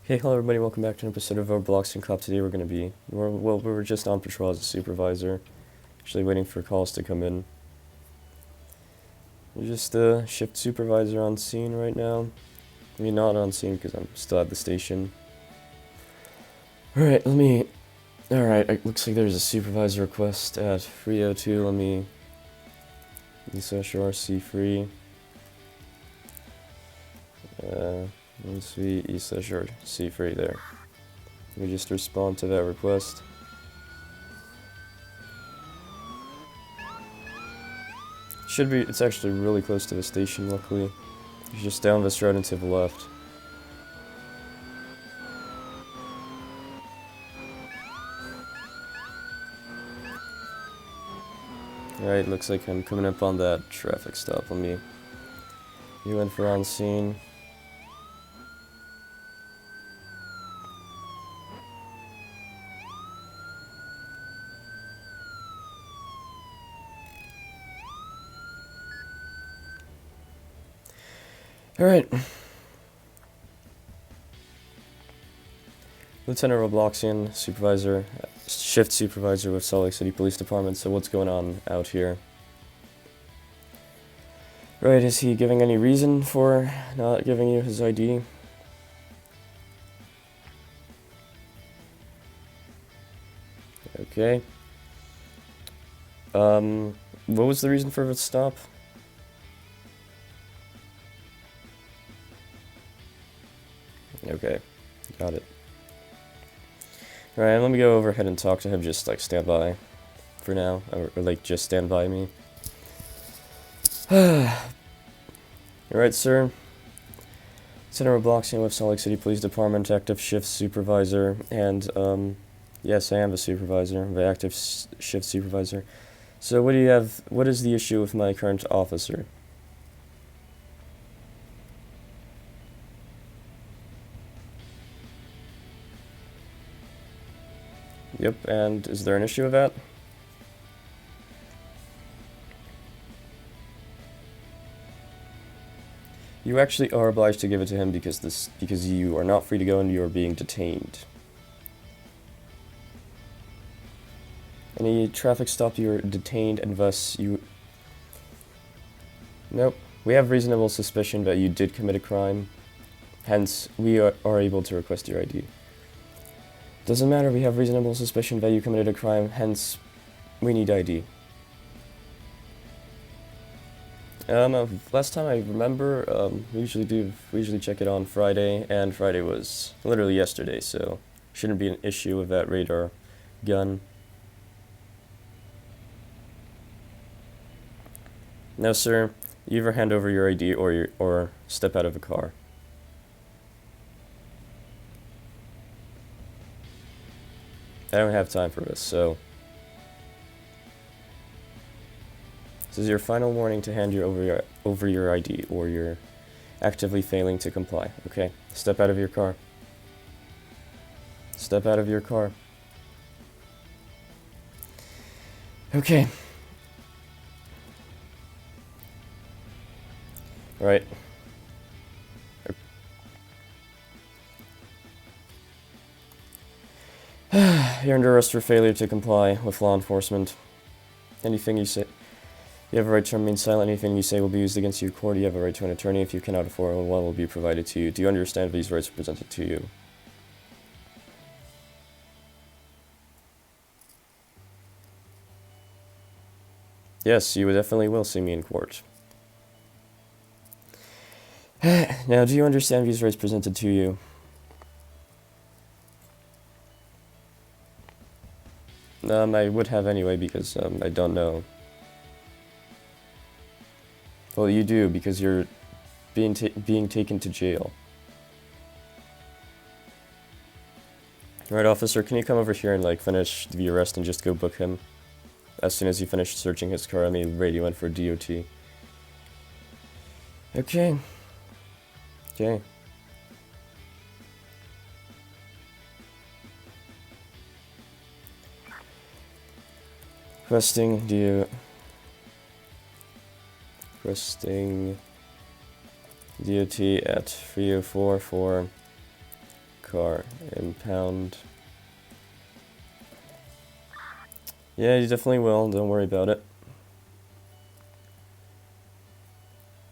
Hey, hello everybody, welcome back to an episode of Roblox and Cop. Today we're just on patrol as a supervisor, actually waiting for calls to come in. We're just shift supervisor on scene right now. I mean, not on scene because I'm still at the station. Alright, it looks like there's a supervisor request at 302. Let me search RC free. Once we C free there. Let me just respond to that request. It's actually really close to the station, luckily. It's just down this road and to the left. Alright, looks like I'm coming up on that traffic stop. Let me go in for on scene. Alright. Lieutenant Robloxian, supervisor, shift supervisor with Salt Lake City Police Department. So what's going on out here? Right, is he giving any reason for not giving you his ID? Okay. What was the reason for the stop? Okay, got it. Alright, let me go overhead and talk to him, just like stand by for now, or like just stand by me. Alright, sir. Senator Robloxian with Salt Lake City Police Department, active shift supervisor, and yes, I am the supervisor, the active shift supervisor. So what is the issue with my current officer? Yep, and is there an issue with that? You actually are obliged to give it to him because you are not free to go and you are being detained. Any traffic stop, you are detained, and thus you... Nope. We have reasonable suspicion that you did commit a crime. Hence, we are able to request your ID. Doesn't matter, we have reasonable suspicion that you committed a crime, hence, we need ID. Last time I remember, we usually check it on Friday, and Friday was literally yesterday, so shouldn't be an issue with that radar gun. No, sir, you either hand over your ID or step out of the car. I don't have time for this, so... This is your final warning to hand over your ID, or you're actively failing to comply. Okay, step out of your car. Step out of your car. Okay. Right. You're under arrest for failure to comply with law enforcement. Anything you say... You have a right to remain silent. Anything you say will be used against you in court. You have a right to an attorney. If you cannot afford one will be provided to you. Do you understand these rights are presented to you? Yes, you definitely will see me in court. Now, do you understand these rights presented to you? I would have anyway because I don't know. Well, you do because you're being taken to jail. Alright, officer, can you come over here and like finish the arrest and just go book him? As soon as you finish searching his car, I may radio in for DOT. Okay. Okay. Requesting DOT at 304 for car. Impound. Yeah, you definitely will. Don't worry about it.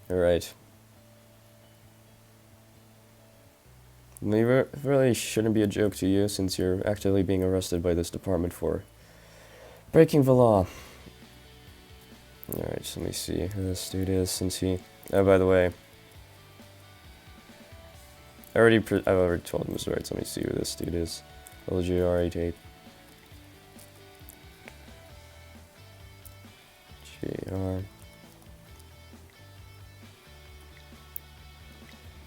Alright. It really shouldn't be a joke to you since you're actively being arrested by this department for breaking the law. Alright, so let me see who this dude is since he... Oh, by the way. I've already told him his rights. Let me see who this dude is. LGR88. GR.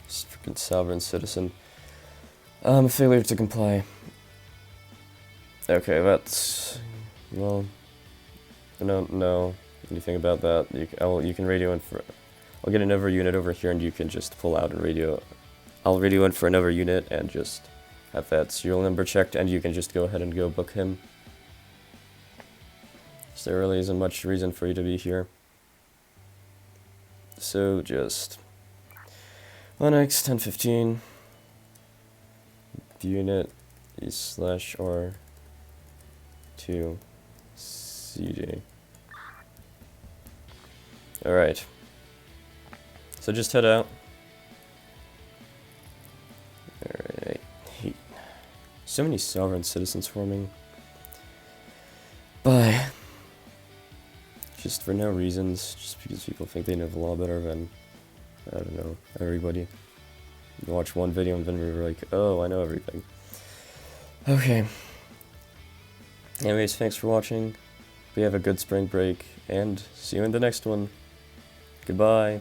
Freaking sovereign citizen. Failure to comply. Okay, that's... Well... I don't know anything about that. You can radio in for... I'll get another unit over here and you can just pull out and radio... I'll radio in for another unit and just have that serial number checked and you can just go ahead and go book him. So there really isn't much reason for you to be here. So just... Linux 1015 unit E/R2 CJ. Alright. So just head out. Alright, I hate so many sovereign citizens forming. Bye. Just for no reasons, just because people think they know the law better than, I don't know, everybody. You watch one video and then we're like, oh, I know everything. Okay. Anyways, thanks for watching. We have a good spring break, and see you in the next one. Goodbye.